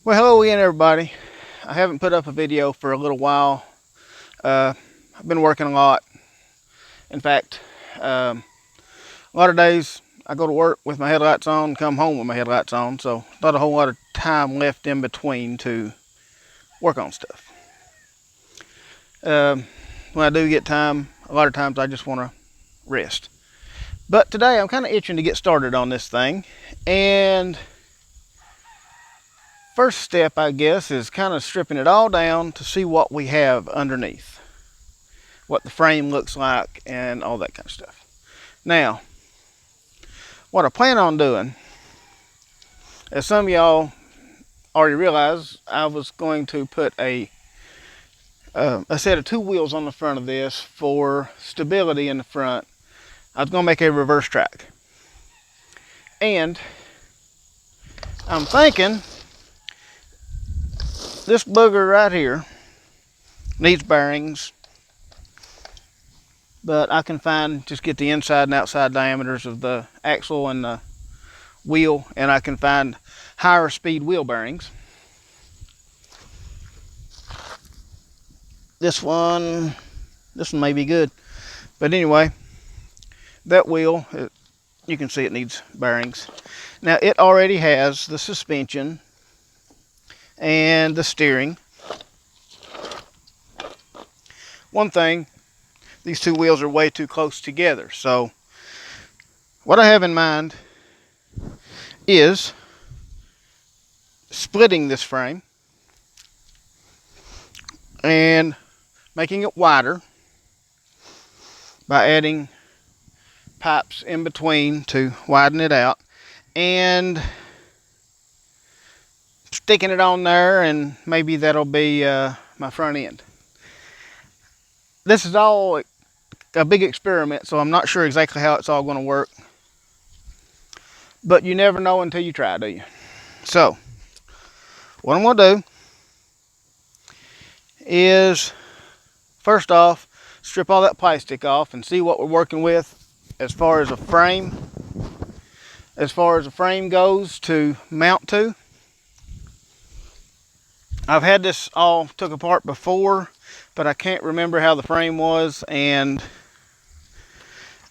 Well, hello again, everybody. I haven't put up a video for a little while. I've been working a lot. In fact, a lot of days I go to work with my headlights on and come home with my headlights on, so not a whole lot of time left in between to work on stuff. When I do get time, a lot of times I just want to rest. But today I'm kind of itching to get started on this thing, and first step, I guess, is kind of stripping it all down to see what we have underneath, what the frame looks like, and all that kind of stuff. Now, what I plan on doing, as some of y'all already realize, I was going to put a set of two wheels on the front of this for stability in the front. I was going to make a reverse track. And I'm thinking this booger right here needs bearings, but I can just get the inside and outside diameters of the axle and the wheel, and I can find higher speed wheel bearings. This one may be good, but anyway, that wheel, you can see it needs bearings. Now, it already has the suspension and the steering. One thing, these two wheels are way too close together, so what I have in mind is splitting this frame and making it wider by adding pipes in between to widen it out, and sticking it on there, and maybe that'll be my front end. This is all a big experiment, so I'm not sure exactly how it's all going to work, but you never know until you try, do you? So what I'm going to do is, first off, strip all that plastic off and see what we're working with as far as a frame. As far as the frame goes to mount to, I've had this all took apart before, but I can't remember how the frame was, and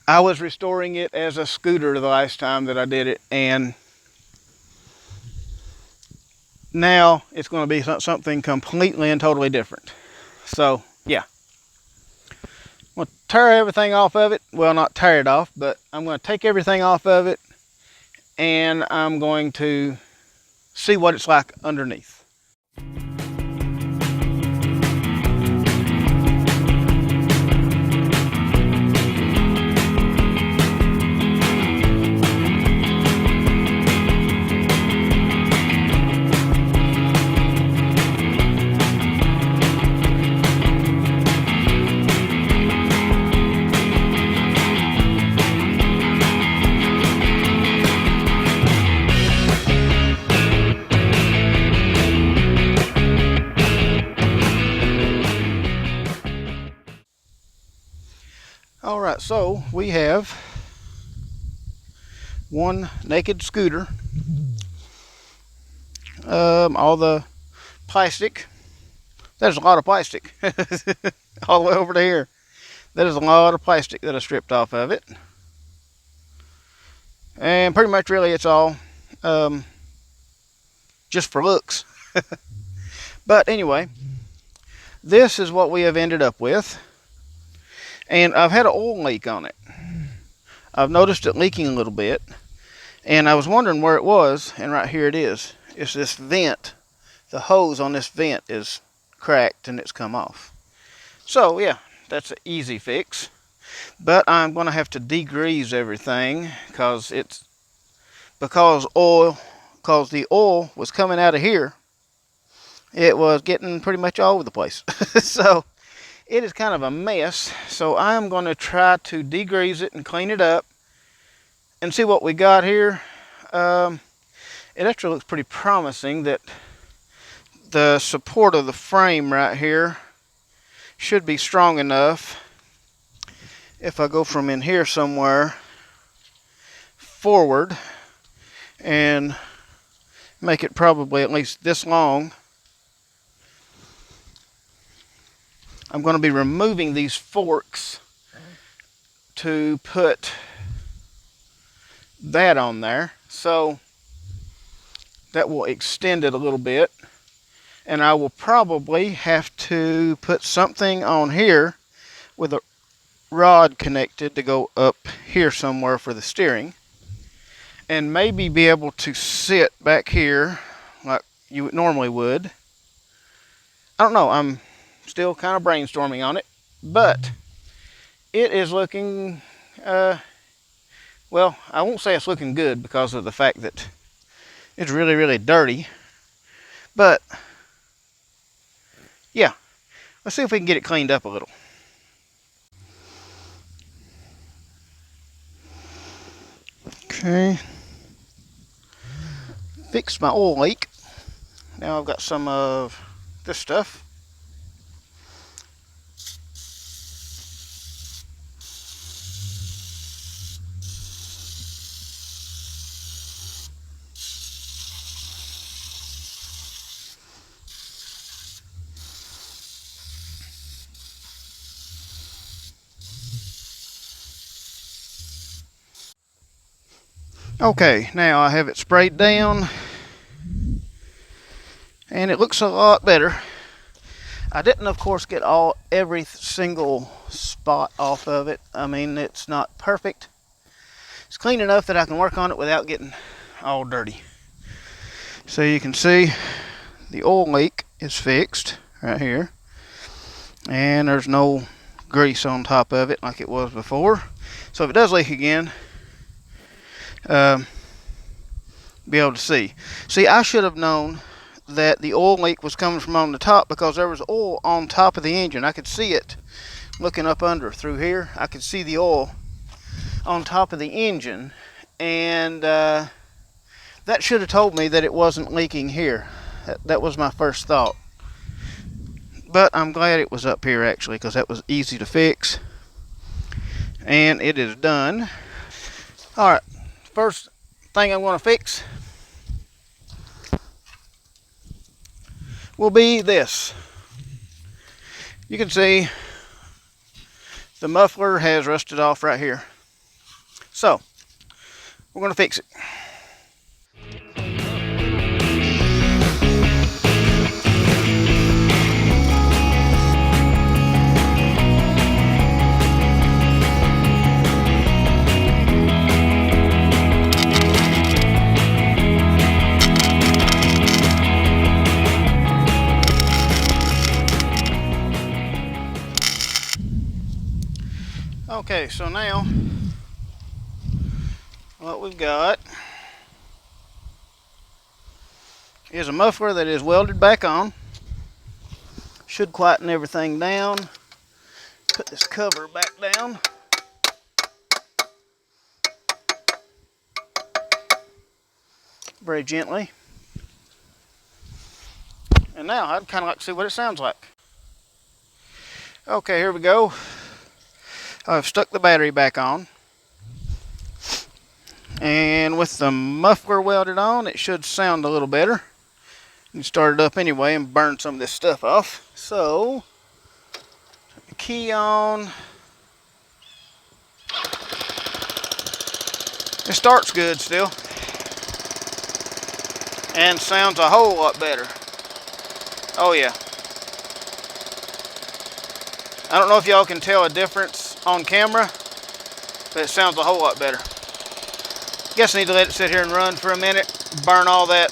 I was restoring it as a scooter the last time that I did it, and now it's going to be something completely and totally different. So yeah, I'm going to tear everything off of it. Well, not tear it off, but I'm going to take everything off of it, and I'm going to see what it's like underneath. Alright, so we have one naked scooter. All the plastic, there's a lot of plastic all the way over to here. There's a lot of plastic that I stripped off of it. And pretty much really it's all just for looks. But anyway, this is what we have ended up with. And I've had an oil leak on it. I've noticed it leaking a little bit, and I was wondering where it was, and right here it is. It's this vent. The hose on this vent is cracked and it's come off. So yeah, that's an easy fix. But I'm going to have to degrease everything because the oil was coming out of here. It was getting pretty much all over the place. So it is kind of a mess, so I'm going to try to degrease it and clean it up and see what we got here. It actually looks pretty promising that the support of the frame right here should be strong enough. If I go from in here somewhere forward and make it probably at least this long. I'm going to be removing these forks to put that on there, so that will extend it a little bit. And I will probably have to put something on here with a rod connected to go up here somewhere for the steering, and maybe be able to sit back here like you normally would. I don't know, I'm still kind of brainstorming on it, but it is looking, well, I won't say it's looking good because of the fact that it's really, really dirty, but yeah, let's see if we can get it cleaned up a little. Okay, fixed my oil leak. Now I've got some of this stuff. Okay, now I have it sprayed down and it looks a lot better. I didn't, of course, get every single spot off of it. I mean, it's not perfect. It's clean enough that I can work on it without getting all dirty. So you can see the oil leak is fixed right here, and there's no grease on top of it like it was before. So if it does leak again, be able to see. See, I should have known that the oil leak was coming from on the top because there was oil on top of the engine. I could see it looking up under through here. I could see the oil on top of the engine, and that should have told me that it wasn't leaking here. That was my first thought. But I'm glad it was up here actually, because that was easy to fix. And it is done. Alright, first thing I'm going to fix will be this. You can see the muffler has rusted off right here. So, we're going to fix it. Okay, so now what we've got is a muffler that is welded back on. Should quieten everything down. Put this cover back down. Very gently. And now I'd kind of like to see what it sounds like. Okay, here we go. I've stuck the battery back on, and with the muffler welded on, it should sound a little better. You start it up anyway and burn some of this stuff off. So, turn the key on. It starts good still, and sounds a whole lot better. Oh yeah. I don't know if y'all can tell a difference on camera, but it sounds a whole lot better. Guess I need to let it sit here and run for a minute, burn all that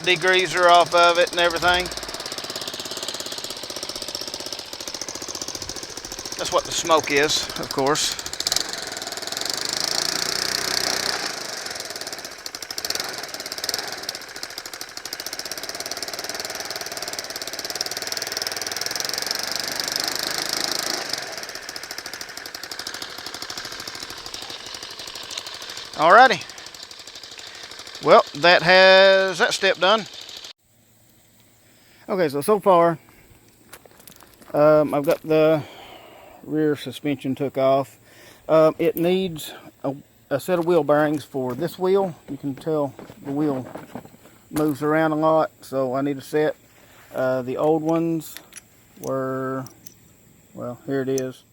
degreaser off of it and everything. That's what the smoke is, of course. Alrighty. Well, that has that step done. Okay, so far, I've got the rear suspension took off. It needs a set of wheel bearings for this wheel. You can tell the wheel moves around a lot, so I need a set. The old ones were, well, here it is.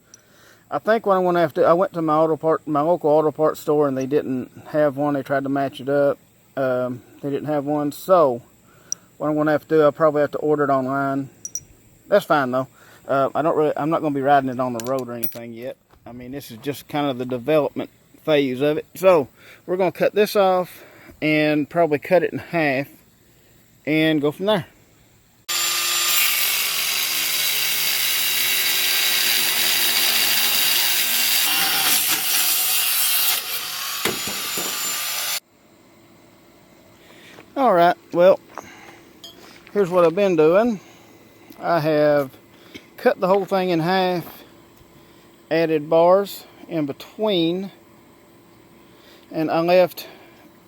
I think what I'm going to have to, I went to my local auto parts store, and they didn't have one. They tried to match it up. They didn't have one, so what I'm going to have to do, I'll probably have to order it online. That's fine though. I'm not going to be riding it on the road or anything yet. I mean, this is just kind of the development phase of it. So we're going to cut this off and probably cut it in half and go from there. Alright, well, here's what I've been doing. I have cut the whole thing in half, added bars in between, and I left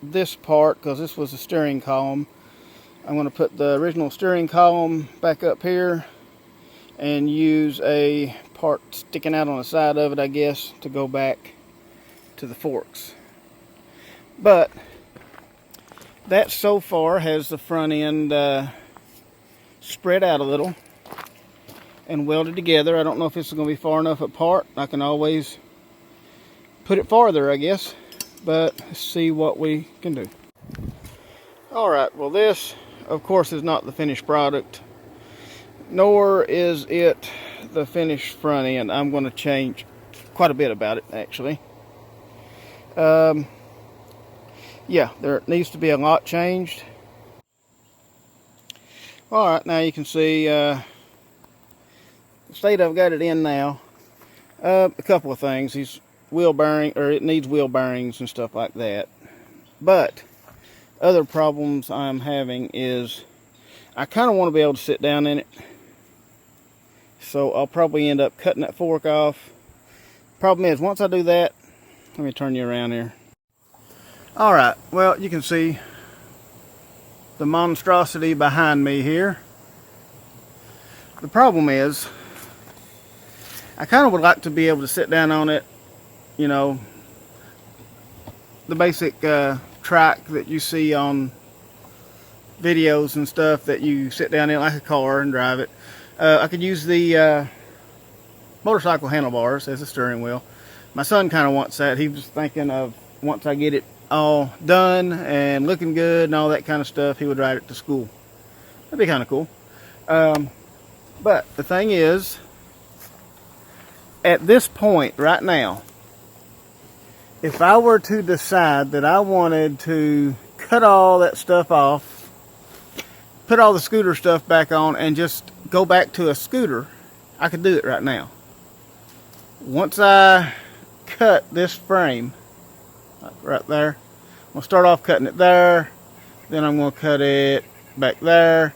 this part because this was the steering column. I'm going to put the original steering column back up here and use a part sticking out on the side of it, I guess, to go back to the forks. But that so far has the front end spread out a little and welded together. I don't know if this is going to be far enough apart. I can always put it farther, I guess, but let's see what we can do. Alright, well, this of course is not the finished product, nor is it the finished front end. I'm going to change quite a bit about it, actually. Yeah, there needs to be a lot changed. Alright, now you can see the state I've got it in now. A couple of things. These wheel bearing, or it needs wheel bearings and stuff like that. But other problems I'm having is I kind of want to be able to sit down in it. So I'll probably end up cutting that fork off. Problem is, once I do that, let me turn you around here. Alright, well, you can see the monstrosity behind me here. The problem is, I kind of would like to be able to sit down on it, you know, the basic Trike that you see on videos and stuff, that you sit down in like a car and drive it. I could use the motorcycle handlebars as a steering wheel. My son kind of wants that. He was thinking of, once I get it all done and looking good and all that kind of stuff, he would ride it to school. That'd be kind of cool. But the thing is, at this point right now, if I were to decide that I wanted to cut all that stuff off, put all the scooter stuff back on, and just go back to a scooter, I could do it right now. Once I cut this frame right there, I'm going to start off cutting it there, then I'm going to cut it back there.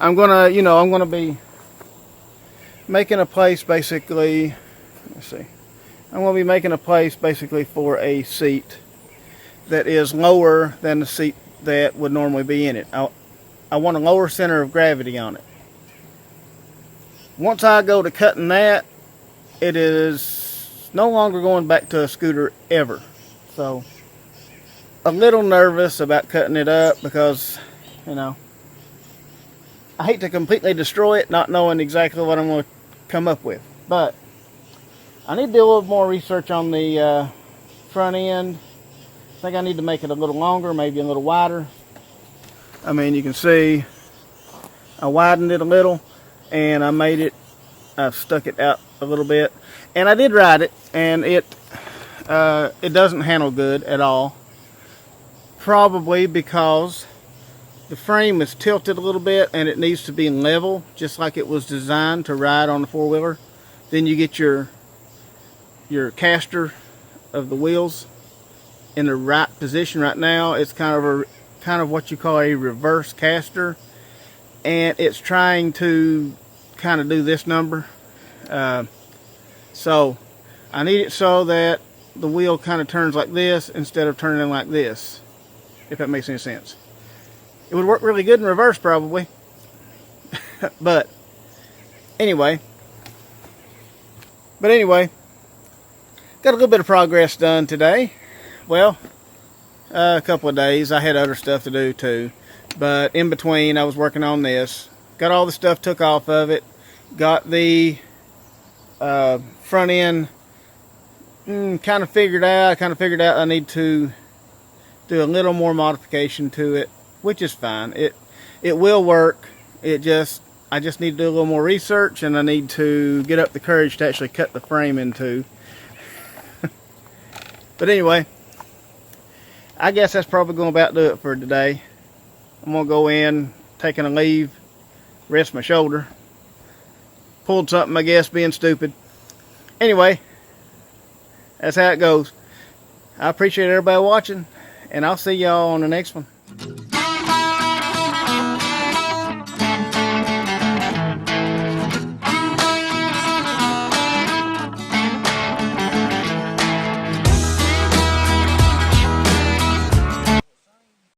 I'm going to, you know, I'm going to be making a place basically, let's see, I'm going to be making a place basically for a seat that is lower than the seat that would normally be in it. I want a lower center of gravity on it. Once I go to cutting that, it is no longer going back to a scooter ever. So, a little nervous about cutting it up because, you know, I hate to completely destroy it not knowing exactly what I'm going to come up with. But I need to do a little more research on the front end. I think I need to make it a little longer, maybe a little wider. I mean, you can see I widened it a little and I've stuck it out a little bit. And I did ride it, and it doesn't handle good at all. Probably because the frame is tilted a little bit and it needs to be level, just like it was designed to ride on the four-wheeler. Then you get your caster of the wheels in the right position. Right now it's kind of what you call a reverse caster, and it's trying to kind of do this number. So I need it so that the wheel kind of turns like this instead of turning like this, if that makes any sense. It would work really good in reverse probably. But anyway, got a little bit of progress done today. Well, a couple of days. I had other stuff to do too. But in between, I was working on this. Got all the stuff took off of it. Got the front end kind of figured out. I need to do a little more modification to it, which is fine. It will work. I just need to do a little more research, and I need to get up the courage to actually cut the frame in two. But anyway, I guess that's probably going to about do it for today. I'm going to go in, taking a leave, rest my shoulder. Pulled something, I guess, being stupid. Anyway, that's how it goes. I appreciate everybody watching, and I'll see y'all on the next one.